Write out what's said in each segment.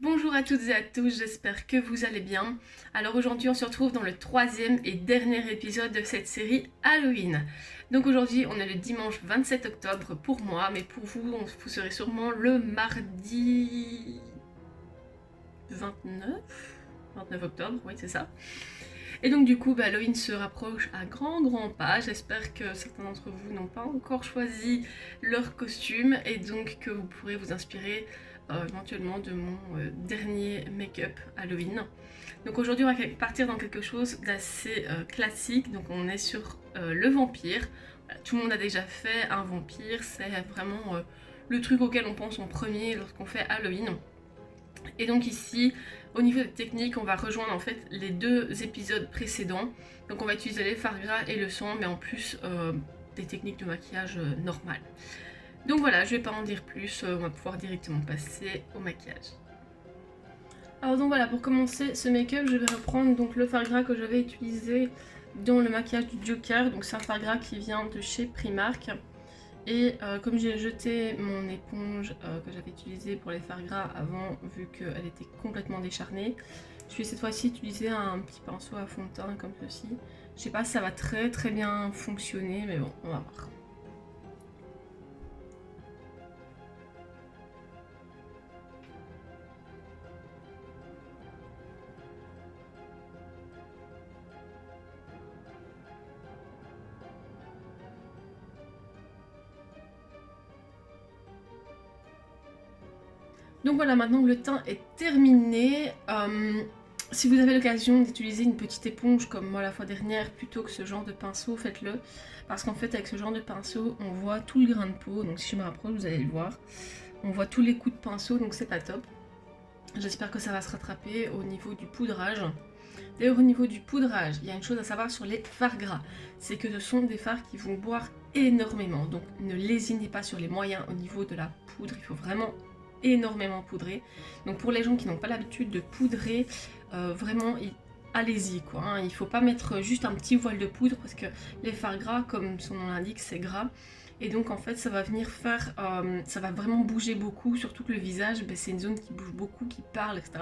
Bonjour à toutes et à tous, j'espère que vous allez bien. Alors aujourd'hui on se retrouve dans le troisième et dernier épisode de cette série Halloween. Donc aujourd'hui on est le dimanche 27 octobre pour moi, mais pour vous, vous serez sûrement le mardi 29 octobre, oui c'est ça. Et donc du coup Halloween se rapproche à grands pas, j'espère que certains d'entre vous n'ont pas encore choisi leur costume et donc que vous pourrez vous inspirer éventuellement de mon dernier make-up Halloween. Donc aujourd'hui on va partir dans quelque chose d'assez classique, donc on est sur le vampire. Voilà, tout le monde a déjà fait un vampire, c'est vraiment le truc auquel on pense en premier lorsqu'on fait Halloween. Et donc ici, au niveau des techniques, on va rejoindre en fait les deux épisodes précédents. Donc on va utiliser les fards gras et le sang, mais en plus des techniques de maquillage normales. Donc voilà, je vais pas en dire plus, on va pouvoir directement passer au maquillage. Alors donc voilà, pour commencer ce make-up, je vais reprendre donc le fard gras que j'avais utilisé dans le maquillage du Joker. Donc c'est un fard gras qui vient de chez Primark. Et comme j'ai jeté mon éponge que j'avais utilisée pour les fards gras avant, vu qu'elle était complètement décharnée, je vais cette fois-ci utiliser un petit pinceau à fond de teint comme ceci. Je sais pas si ça va très bien fonctionner, mais bon, on va voir. Donc voilà, maintenant que le teint est terminé, si vous avez l'occasion d'utiliser une petite éponge comme moi la fois dernière plutôt que ce genre de pinceau, faites-le. Parce qu'en fait avec ce genre de pinceau, on voit tout le grain de peau, donc si je me rapproche vous allez le voir. On voit tous les coups de pinceau, donc c'est pas top. J'espère que ça va se rattraper au niveau du poudrage. D'ailleurs au niveau du poudrage, il y a une chose à savoir sur les fards gras, c'est que ce sont des fards qui vont boire énormément, donc ne lésinez pas sur les moyens au niveau de la poudre, il faut vraiment énormément poudrer. Donc pour les gens qui n'ont pas l'habitude de poudrer, vraiment allez-y quoi, hein. Il faut pas mettre juste un petit voile de poudre parce que les fards gras, comme son nom l'indique, c'est gras. Et donc en fait ça va venir faire, ça va vraiment bouger beaucoup, surtout que le visage, ben, c'est une zone qui bouge beaucoup, qui parle, etc.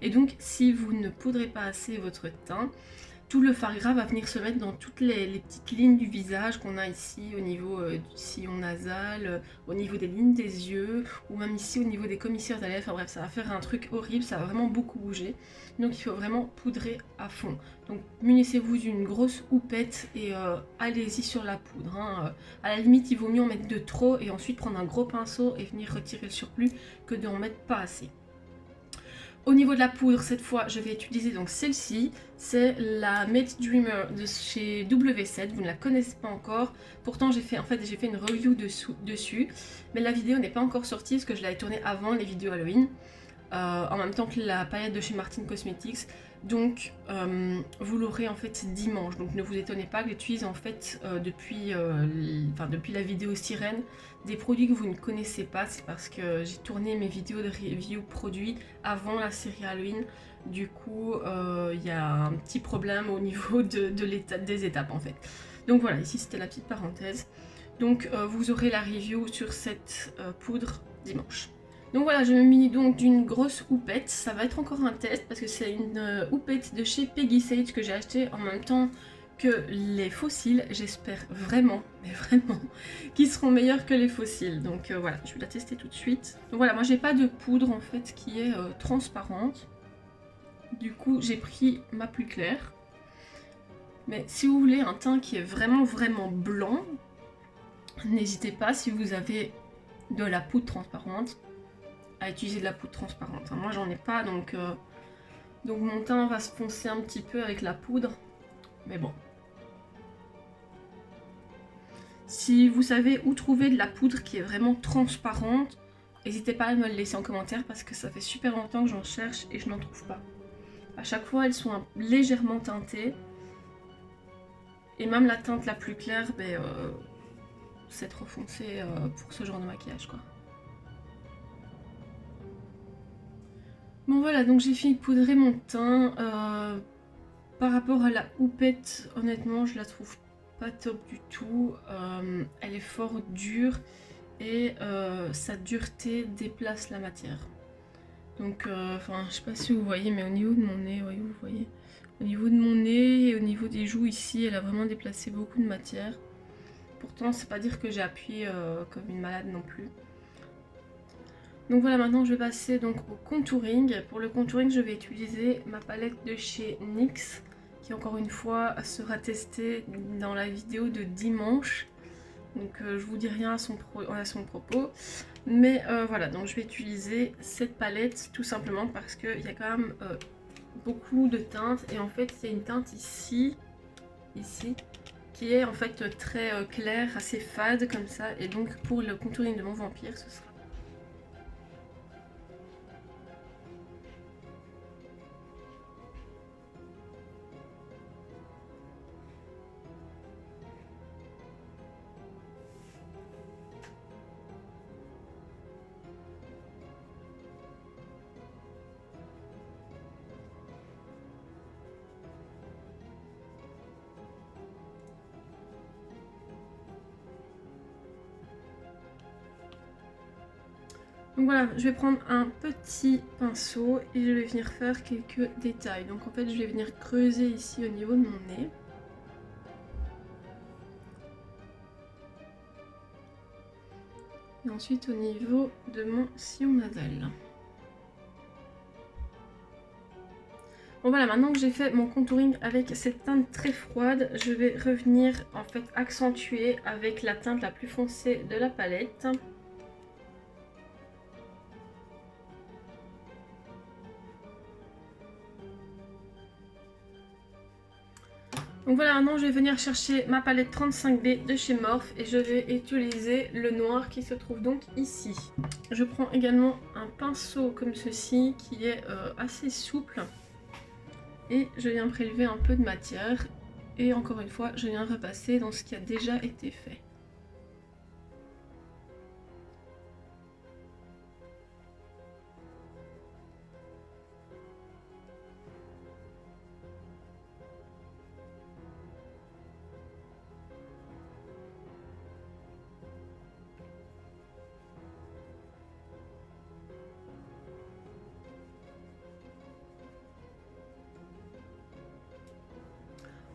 Et donc si vous ne poudrez pas assez votre teint, tout le fard gras va venir se mettre dans toutes les petites lignes du visage qu'on a ici au niveau du sillon nasal, au niveau des lignes des yeux, ou même ici au niveau des commissures de lèvres. Enfin bref, ça va faire un truc horrible, ça va vraiment beaucoup bouger. Donc il faut vraiment poudrer à fond. Donc munissez-vous d'une grosse houppette et allez-y sur la poudre, hein. À la limite, il vaut mieux en mettre de trop et ensuite prendre un gros pinceau et venir retirer le surplus que d'en mettre pas assez. Au niveau de la poudre, cette fois, je vais utiliser donc celle-ci. C'est la Matte Dreamer de chez W7. Vous ne la connaissez pas encore. Pourtant, j'ai fait une review dessus. Mais la vidéo n'est pas encore sortie parce que je l'avais tournée avant les vidéos Halloween. En même temps que la palette de chez Martin Cosmetics. Donc vous l'aurez en fait dimanche. Donc ne vous étonnez pas que j'utilise en fait depuis la vidéo sirène des produits que vous ne connaissez pas. C'est parce que j'ai tourné mes vidéos de review produits avant la série Halloween. Du coup il y a un petit problème au niveau des étapes en fait. Donc voilà, ici c'était la petite parenthèse. Donc vous aurez la review sur cette poudre dimanche. Donc voilà, je me munis donc d'une grosse houppette. Ça va être encore un test parce que c'est une houppette de chez Peggy Sage que j'ai acheté en même temps que les fossiles. J'espère vraiment, mais vraiment, qu'ils seront meilleurs que les fossiles. Donc voilà, je vais la tester tout de suite. Donc voilà, moi j'ai pas de poudre en fait qui est transparente. Du coup, j'ai pris ma plus claire. Mais si vous voulez un teint qui est vraiment blanc, n'hésitez pas si vous avez de la poudre transparente à utiliser de la poudre transparente. Moi j'en ai pas, donc mon teint va se foncer un petit peu avec la poudre, mais bon. Si vous savez où trouver de la poudre qui est vraiment transparente, n'hésitez pas à me le laisser en commentaire parce que ça fait super longtemps que j'en cherche et je n'en trouve pas. À chaque fois elles sont légèrement teintées, et même la teinte la plus claire, ben, c'est trop foncé pour ce genre de maquillage quoi. Bon voilà, donc j'ai fini de poudrer mon teint. Par rapport à la houppette, honnêtement, je la trouve pas top du tout. Elle est fort dure et sa dureté déplace la matière. Donc, enfin, je sais pas si vous voyez, mais au niveau de mon nez, oui, vous voyez. Au niveau de mon nez et au niveau des joues ici, elle a vraiment déplacé beaucoup de matière. Pourtant, c'est pas dire que j'ai appuyé comme une malade non plus. Donc voilà, maintenant je vais passer donc au contouring. Pour le contouring, je vais utiliser ma palette de chez NYX, qui encore une fois sera testée dans la vidéo de dimanche. Donc je vous dis rien à son propos. Mais voilà, donc je vais utiliser cette palette tout simplement parce qu'il y a quand même beaucoup de teintes. Et en fait, il y a une teinte ici, qui est en fait très claire, assez fade comme ça. Et donc pour le contouring de mon vampire, ce sera... Donc voilà, je vais prendre un petit pinceau et je vais venir faire quelques détails. Donc en fait, je vais venir creuser ici au niveau de mon nez. Et ensuite au niveau de mon sillon nasal. Bon voilà, maintenant que j'ai fait mon contouring avec cette teinte très froide, je vais revenir en fait accentuer avec la teinte la plus foncée de la palette. Donc voilà, maintenant je vais venir chercher ma palette 35B de chez Morphe et je vais utiliser le noir qui se trouve donc ici. Je prends également un pinceau comme ceci qui est assez souple et je viens prélever un peu de matière et encore une fois je viens repasser dans ce qui a déjà été fait.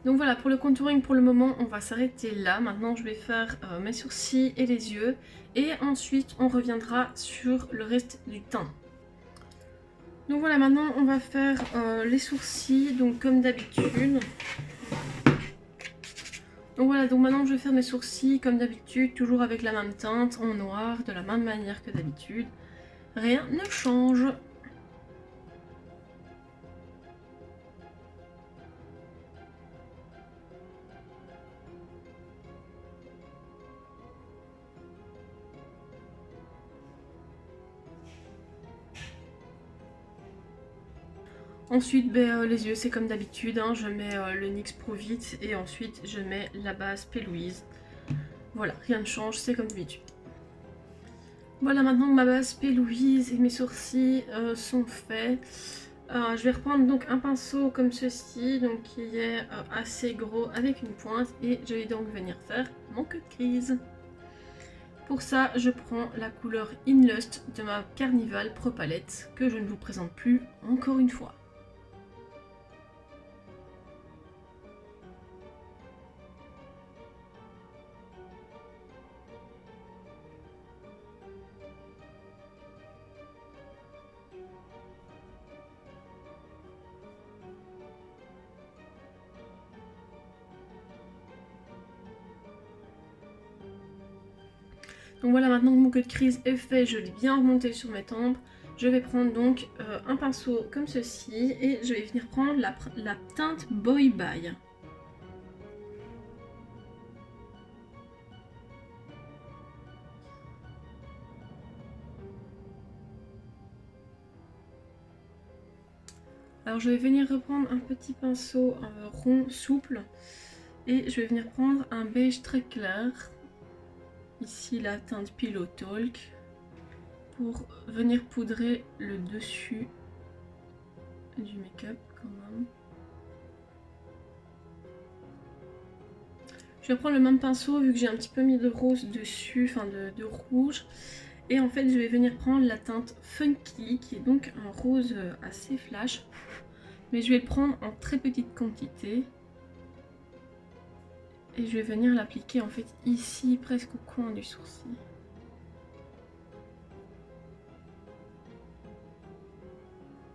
Donc voilà, pour le contouring pour le moment on va s'arrêter là. Maintenant je vais faire mes sourcils et les yeux et ensuite on reviendra sur le reste du teint. Donc voilà, maintenant on va faire les sourcils, donc comme d'habitude. Donc voilà, donc maintenant je vais faire mes sourcils comme d'habitude, toujours avec la même teinte, en noir, de la même manière que d'habitude. Rien ne change. Ensuite, les yeux, c'est comme d'habitude, hein, je mets le NYX Pro Vite et ensuite je mets la base P. Louise. Voilà, rien ne change, c'est comme d'habitude. Voilà, maintenant que ma base P. Louise et mes sourcils sont faits, je vais reprendre donc un pinceau comme ceci, donc qui est assez gros avec une pointe et je vais donc venir faire mon cut crease. Pour ça, je prends la couleur In Lust de ma Carnival Pro Palette que je ne vous présente plus encore une fois. Donc voilà, maintenant que mon cut crease est fait, je l'ai bien remonté sur mes tempes. Je vais prendre donc un pinceau comme ceci et je vais venir prendre la teinte Boy Bye. Alors je vais venir reprendre un petit pinceau rond, souple, et je vais venir prendre un beige très clair, ici la teinte Pillow Talk, pour venir poudrer le dessus du make-up quand même. Je vais prendre le même pinceau vu que j'ai un petit peu mis de rose dessus, enfin de rouge, Et en fait je vais venir prendre la teinte Funky qui est donc un rose assez flash. Mais je vais le prendre en très petite quantité. Et je vais venir l'appliquer en fait ici, presque au coin du sourcil.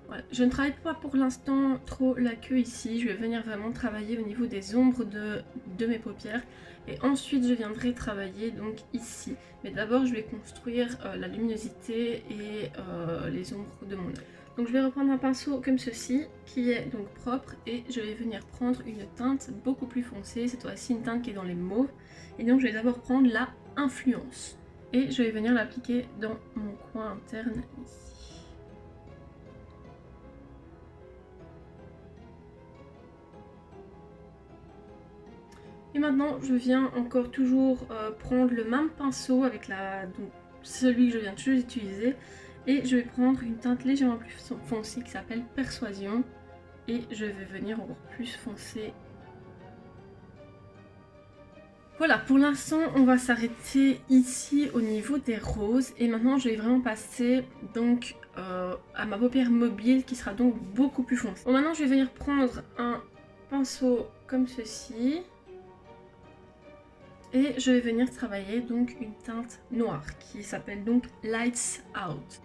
Voilà. Je ne travaille pas pour l'instant trop la queue ici. Je vais venir vraiment travailler au niveau des ombres de mes paupières. Et ensuite je viendrai travailler donc ici. Mais d'abord je vais construire la luminosité et les ombres de mon œil. Donc je vais reprendre un pinceau comme ceci, qui est donc propre, et je vais venir prendre une teinte beaucoup plus foncée, cette fois-ci une teinte qui est dans les mauves. Et donc je vais d'abord prendre la Influence. Et je vais venir l'appliquer dans mon coin interne ici. Et maintenant je viens encore toujours prendre le même pinceau avec donc, celui que je viens toujours d'utiliser. Et je vais prendre une teinte légèrement plus foncée qui s'appelle Persuasion. Et je vais venir encore plus foncer. Voilà, pour l'instant on va s'arrêter ici au niveau des roses. Et maintenant je vais vraiment passer donc à ma paupière mobile qui sera donc beaucoup plus foncée. Bon, maintenant je vais venir prendre un pinceau comme ceci. Et je vais venir travailler donc une teinte noire qui s'appelle donc Lights Out.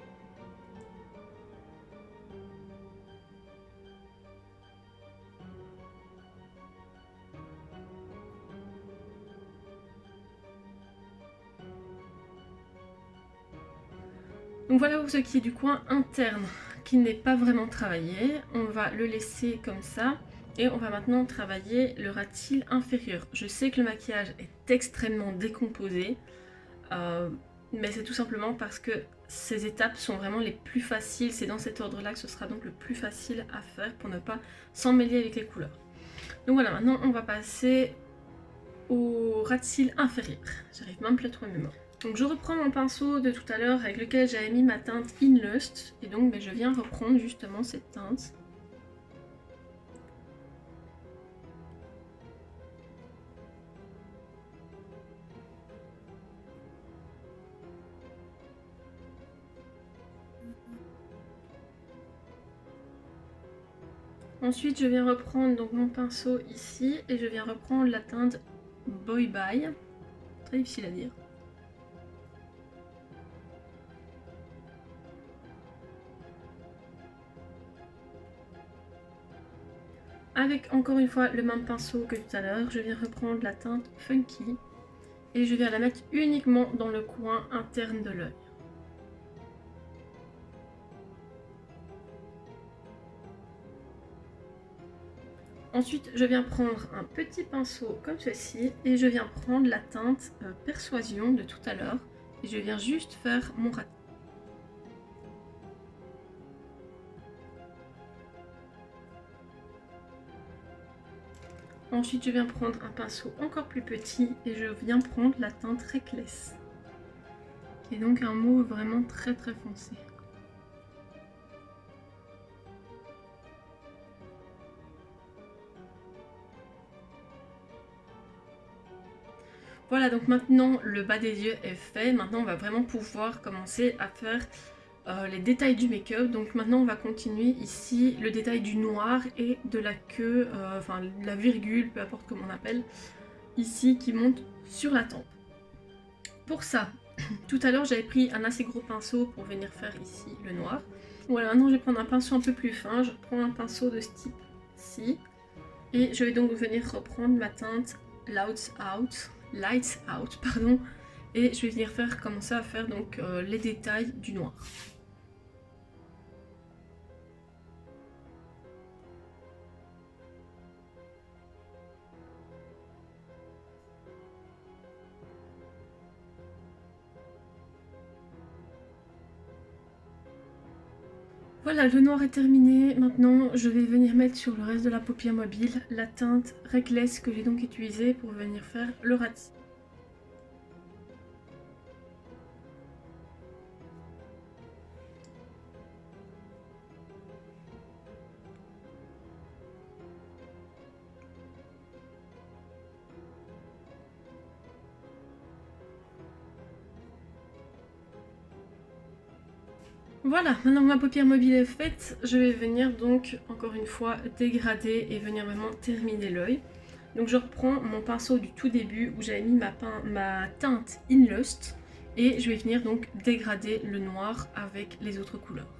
Donc voilà pour ce qui est du coin interne qui n'est pas vraiment travaillé. On va le laisser comme ça. Et on va maintenant travailler le ras de cils inférieur. Je sais que le maquillage est extrêmement décomposé. Mais c'est tout simplement parce que ces étapes sont vraiment les plus faciles. C'est dans cet ordre-là que ce sera donc le plus facile à faire pour ne pas s'emmêler avec les couleurs. Donc voilà, maintenant on va passer au ras de cils inférieur. J'arrive même plus à trouver mes mots. Donc je reprends mon pinceau de tout à l'heure avec lequel j'avais mis ma teinte In Lust. Et donc je viens reprendre justement cette teinte. Ensuite je viens reprendre donc mon pinceau ici et je viens reprendre la teinte Boy Bye. Très difficile à dire. Avec encore une fois le même pinceau que tout à l'heure, je viens reprendre la teinte Funky et je viens la mettre uniquement dans le coin interne de l'œil. Ensuite, je viens prendre un petit pinceau comme ceci et je viens prendre la teinte Persuasion de tout à l'heure et je viens juste faire mon ras. Ensuite, je viens prendre un pinceau encore plus petit et je viens prendre la teinte Reckless, qui est donc un mauve vraiment très foncé. Voilà, donc maintenant le bas des yeux est fait. Maintenant on va vraiment pouvoir commencer à faire les détails du make-up. Donc maintenant on va continuer ici le détail du noir et de la queue, enfin la virgule, peu importe comment on appelle, ici qui monte sur la tempe. Pour ça, tout à l'heure j'avais pris un assez gros pinceau pour venir faire ici le noir. Voilà, maintenant je vais prendre un pinceau un peu plus fin. Je prends un pinceau de ce type-ci. Et je vais donc venir reprendre ma teinte Lights Out, pardon, et je vais venir commencer à faire donc les détails du noir. Voilà, le noir est terminé. Maintenant, je vais venir mettre sur le reste de la paupière mobile la teinte Reckless que j'ai donc utilisée pour venir faire le ras de cils. Voilà, maintenant que ma paupière mobile est faite, je vais venir donc encore une fois dégrader et venir vraiment terminer l'œil. Donc je reprends mon pinceau du tout début où j'avais mis ma teinte In Lust et je vais venir donc dégrader le noir avec les autres couleurs.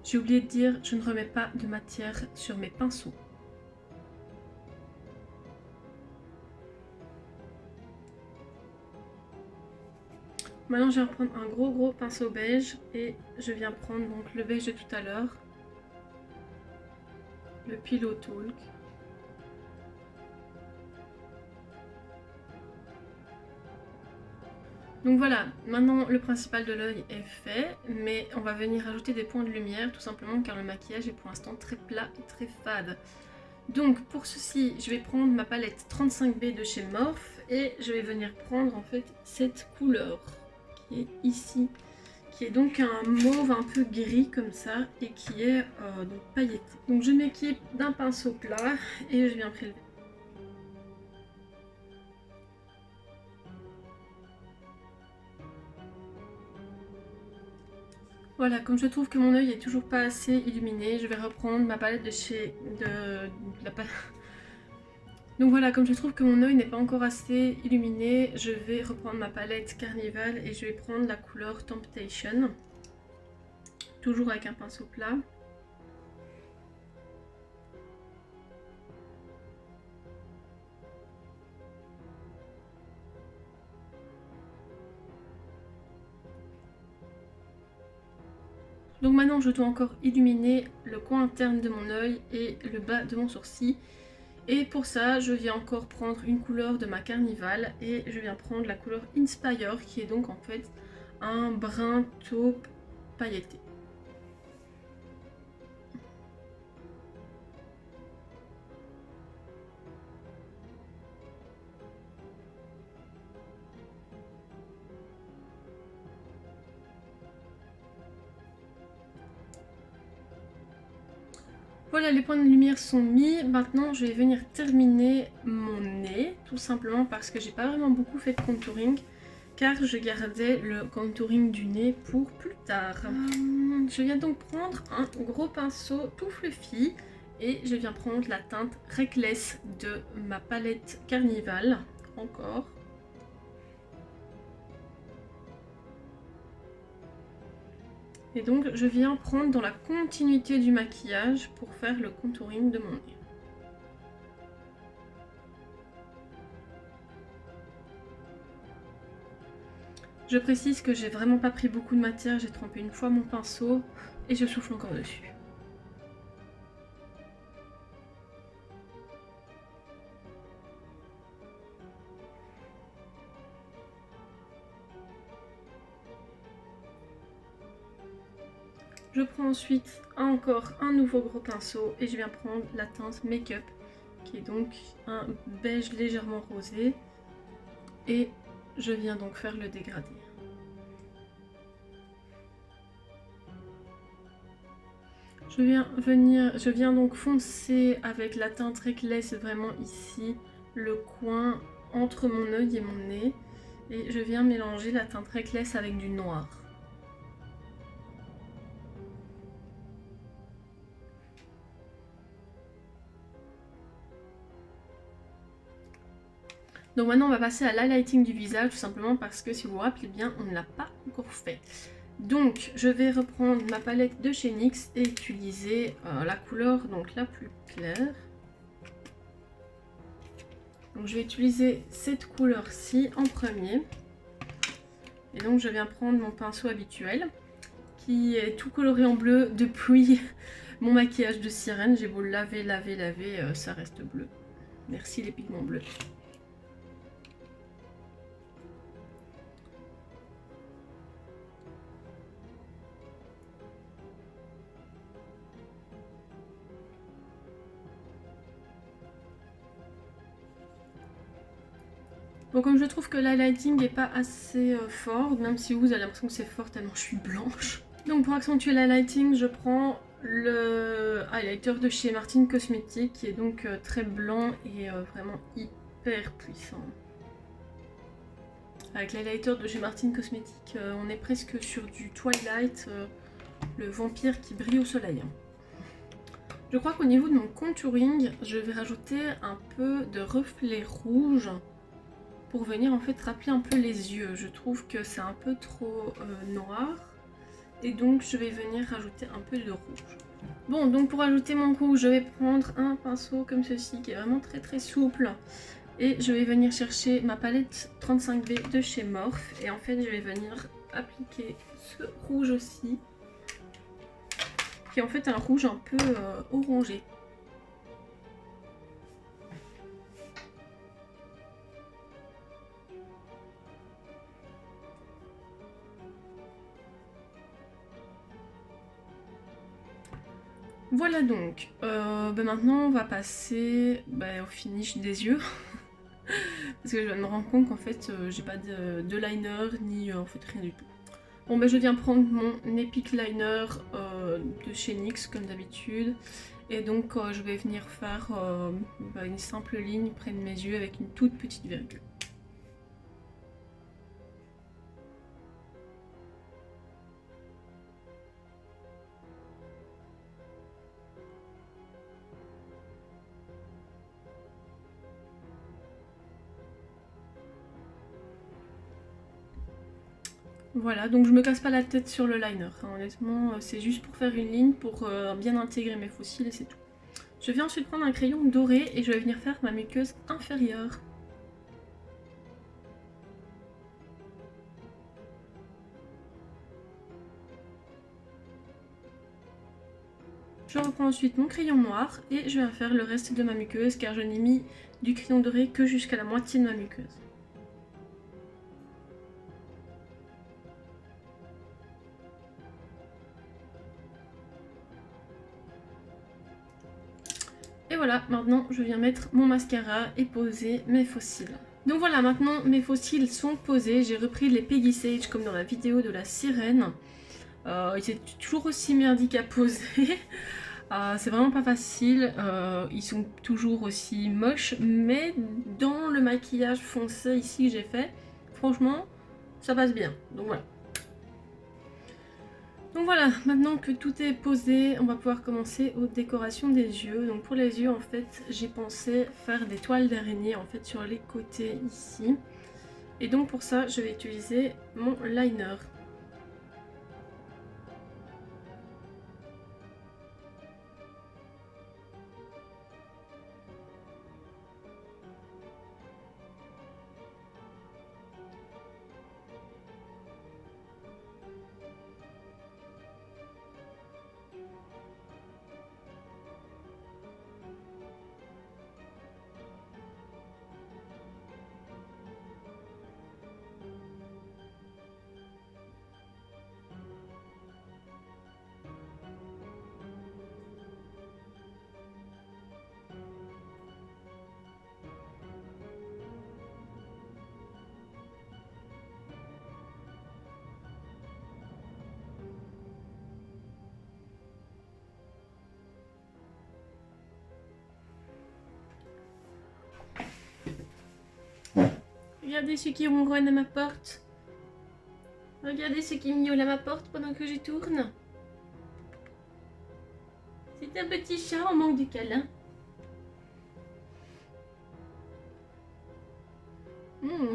J'ai oublié de dire, je ne remets pas de matière sur mes pinceaux. Maintenant je vais reprendre un gros pinceau beige et je viens prendre donc le beige de tout à l'heure, le Pillow Talk. Donc voilà, maintenant le principal de l'œil est fait, mais on va venir ajouter des points de lumière tout simplement car le maquillage est pour l'instant très plat et très fade. Donc pour ceci, je vais prendre ma palette 35B de chez Morphe et je vais venir prendre en fait cette couleur qui est ici, qui est donc un mauve un peu gris comme ça et qui est donc pailleté. Donc je m'équipe d'un pinceau plat et je viens prélever. Voilà, comme je trouve que mon œil est toujours pas assez illuminé, je vais reprendre ma palette de chez... Donc voilà, comme je trouve que mon œil n'est pas encore assez illuminé, je vais reprendre ma palette Carnival et je vais prendre la couleur Temptation. Toujours avec un pinceau plat. Donc maintenant je dois encore illuminer le coin interne de mon œil et le bas de mon sourcil. Et pour ça je viens encore prendre une couleur de ma Carnival et je viens prendre la couleur Inspire qui est donc en fait un brun taupe pailleté. Voilà, les points de lumière sont mis. Maintenant, je vais venir terminer mon nez, tout simplement parce que j'ai pas vraiment beaucoup fait de contouring, car je gardais le contouring du nez pour plus tard. Je viens donc prendre un gros pinceau tout fluffy et je viens prendre la teinte Reckless de ma palette Carnival, encore. Et donc je viens prendre dans la continuité du maquillage pour faire le contouring de mon nez. Je précise que j'ai vraiment pas pris beaucoup de matière, j'ai trempé une fois mon pinceau et je souffle encore dessus. Je prends ensuite encore un nouveau gros pinceau et je viens prendre la teinte Make-up qui est donc un beige légèrement rosé et je viens donc faire le dégradé. Je viens donc foncer avec la teinte Reckless vraiment ici le coin entre mon œil et mon nez et je viens mélanger la teinte Reckless avec du noir. Donc maintenant on va passer à l'highlighting du visage tout simplement parce que si vous vous rappelez bien on ne l'a pas encore fait. Donc je vais reprendre ma palette de chez NYX et utiliser la couleur donc la plus claire. Donc je vais utiliser cette couleur-ci en premier. Et donc je viens prendre mon pinceau habituel qui est tout coloré en bleu depuis mon maquillage de sirène. J'ai beau laver, ça reste bleu. Merci les pigments bleus. Bon, comme je trouve que l'highlighting n'est pas assez fort, même si vous avez l'impression que c'est fort tellement je suis blanche. Donc pour accentuer l'highlighting, je prends le highlighter de chez Martine Cosmetics qui est donc très blanc et vraiment hyper puissant. Avec l'highlighter de chez Martine Cosmetics, on est presque sur du Twilight, le vampire qui brille au soleil. Je crois qu'au niveau de mon contouring, je vais rajouter un peu de reflet rouge pour venir en fait rappeler un peu les yeux. Je trouve que c'est un peu trop noir et donc je vais venir rajouter un peu de rouge. Bon, donc pour ajouter mon rouge, je vais prendre un pinceau comme ceci qui est vraiment très souple et je vais venir chercher ma palette 35B de chez Morphe et en fait je vais venir appliquer ce rouge aussi qui est en fait un rouge un peu orangé. Voilà donc, maintenant on va passer au finish des yeux. Parce que je viens de me rendre compte qu'en fait j'ai pas de liner ni en fait rien du tout. Bon je viens prendre mon Epic Liner de chez NYX comme d'habitude. Et donc je vais venir faire une simple ligne près de mes yeux avec une toute petite virgule. Voilà, donc je me casse pas la tête sur le liner, hein. Honnêtement c'est juste pour faire une ligne, pour bien intégrer mes faux cils et c'est tout. Je vais ensuite prendre un crayon doré et je vais venir faire ma muqueuse inférieure. Je reprends ensuite mon crayon noir et je vais faire le reste de ma muqueuse car je n'ai mis du crayon doré que jusqu'à la moitié de ma muqueuse. Et voilà, maintenant je viens mettre mon mascara et poser mes faux cils. Donc voilà, maintenant mes faux cils sont posés. J'ai repris les Peggy Sage comme dans la vidéo de la sirène. Ils étaient toujours aussi merdiques à poser. C'est vraiment pas facile. Ils sont toujours aussi moches. Mais dans le maquillage foncé ici que j'ai fait, franchement, ça passe bien. Donc voilà. Donc voilà, maintenant que tout est posé, on va pouvoir commencer aux décorations des yeux. Donc pour les yeux, en fait, j'ai pensé faire des toiles d'araignée en fait sur les côtés ici. Et donc pour ça, je vais utiliser mon liner. Regardez ceux qui ronronnent à ma porte. Regardez ceux qui miaulent à ma porte pendant que je tourne. C'est un petit chat en manque de câlin.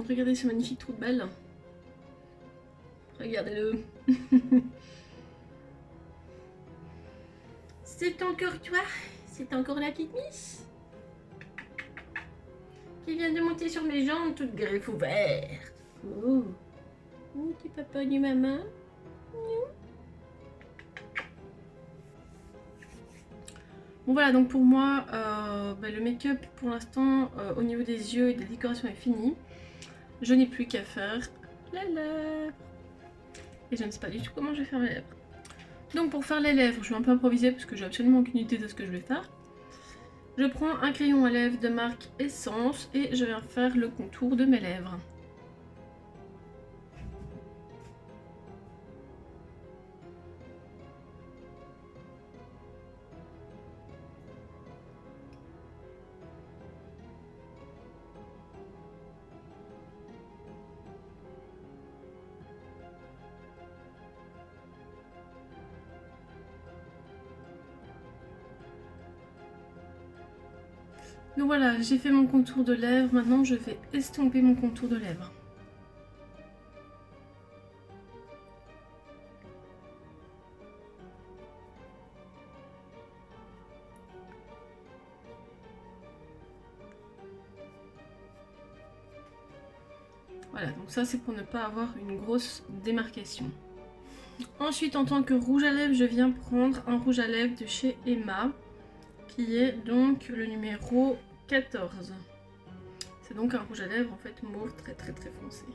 Regardez ce magnifique trou de balle. Regardez-le. C'est encore toi? C'est encore la petite miss qui vient de monter sur mes jambes toute griffe ouverte. Oh, petit papa du maman. Bon voilà, donc pour moi, le make-up pour l'instant au niveau des yeux et des décorations est fini. Je n'ai plus qu'à faire les lèvres. Et je ne sais pas du tout comment je vais faire mes lèvres. Donc pour faire les lèvres, je vais un peu improviser parce que j'ai absolument aucune idée de ce que je vais faire. Je prends un crayon à lèvres de marque Essence et je viens faire le contour de mes lèvres. Donc voilà, j'ai fait mon contour de lèvres, maintenant je vais estomper mon contour de lèvres. Voilà, donc ça c'est pour ne pas avoir une grosse démarcation. Ensuite, en tant que rouge à lèvres, je viens prendre un rouge à lèvres de chez Emma, qui est donc le numéro 14. C'est donc un rouge à lèvres en fait mauve très foncé.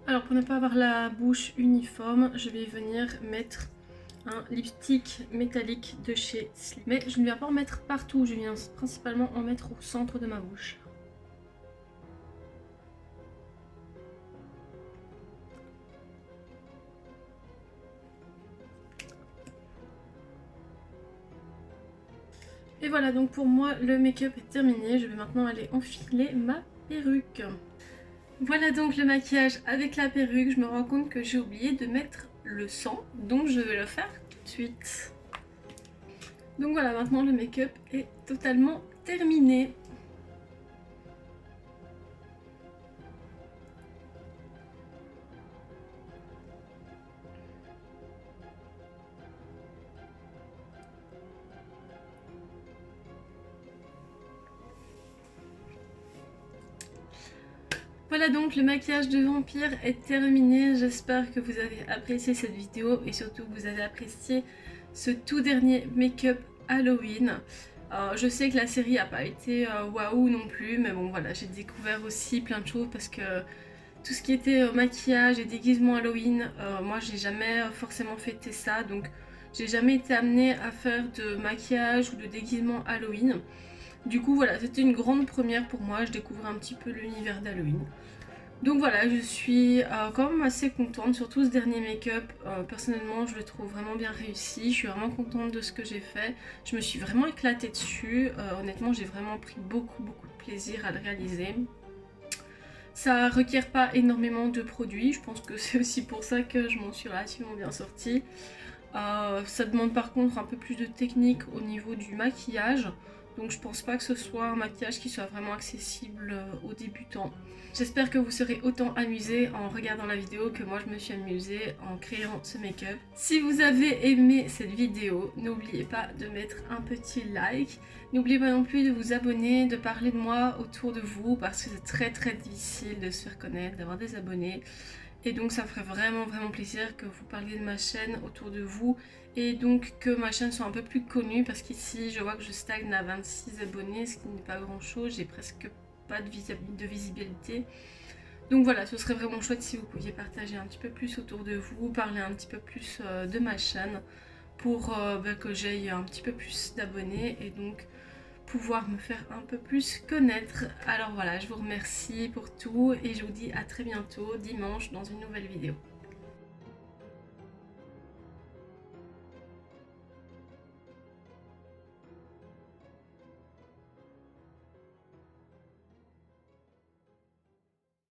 Alors pour ne pas avoir la bouche uniforme, je vais venir mettre un lipstick métallique de chez Slim. Mais je ne viens pas en mettre partout, je viens principalement en mettre au centre de ma bouche. Et voilà, donc pour moi le make-up est terminé, je vais maintenant aller enfiler ma perruque. Voilà donc le maquillage avec la perruque, je me rends compte que j'ai oublié de mettre le sang, donc je vais le faire tout de suite. Donc voilà, maintenant le make-up est totalement terminé. Voilà donc le maquillage de vampire est terminé, j'espère que vous avez apprécié cette vidéo et surtout que vous avez apprécié ce tout dernier make-up Halloween. Je sais que la série n'a pas été waouh non plus, mais bon voilà, j'ai découvert aussi plein de choses parce que tout ce qui était maquillage et déguisement Halloween, moi j'ai jamais forcément fêté ça, donc j'ai jamais été amenée à faire de maquillage ou de déguisement Halloween. Du coup voilà, c'était une grande première pour moi, je découvrais un petit peu l'univers d'Halloween. Donc voilà, je suis quand même assez contente, surtout ce dernier make-up. Personnellement, je le trouve vraiment bien réussi. Je suis vraiment contente de ce que j'ai fait. Je me suis vraiment éclatée dessus. Honnêtement, j'ai vraiment pris beaucoup de plaisir à le réaliser. Ça requiert pas énormément de produits. Je pense que c'est aussi pour ça que je m'en suis relativement bien sortie. Ça demande par contre un peu plus de technique au niveau du maquillage. Donc je pense pas que ce soit un maquillage qui soit vraiment accessible aux débutants. J'espère que vous serez autant amusés en regardant la vidéo que moi je me suis amusée en créant ce make-up. Si vous avez aimé cette vidéo, n'oubliez pas de mettre un petit like. N'oubliez pas non plus de vous abonner, de parler de moi autour de vous parce que c'est très difficile de se faire connaître, d'avoir des abonnés. Et donc ça me ferait vraiment plaisir que vous parliez de ma chaîne autour de vous et donc que ma chaîne soit un peu plus connue parce qu'ici je vois que je stagne à 26 abonnés, ce qui n'est pas grand chose, j'ai presque pas de visibilité. Donc voilà, ce serait vraiment chouette si vous pouviez partager un petit peu plus autour de vous, parler un petit peu plus de ma chaîne pour que j'aie un petit peu plus d'abonnés et donc pouvoir me faire un peu plus connaître. Alors voilà, je vous remercie pour tout et je vous dis à très bientôt dimanche dans une nouvelle vidéo.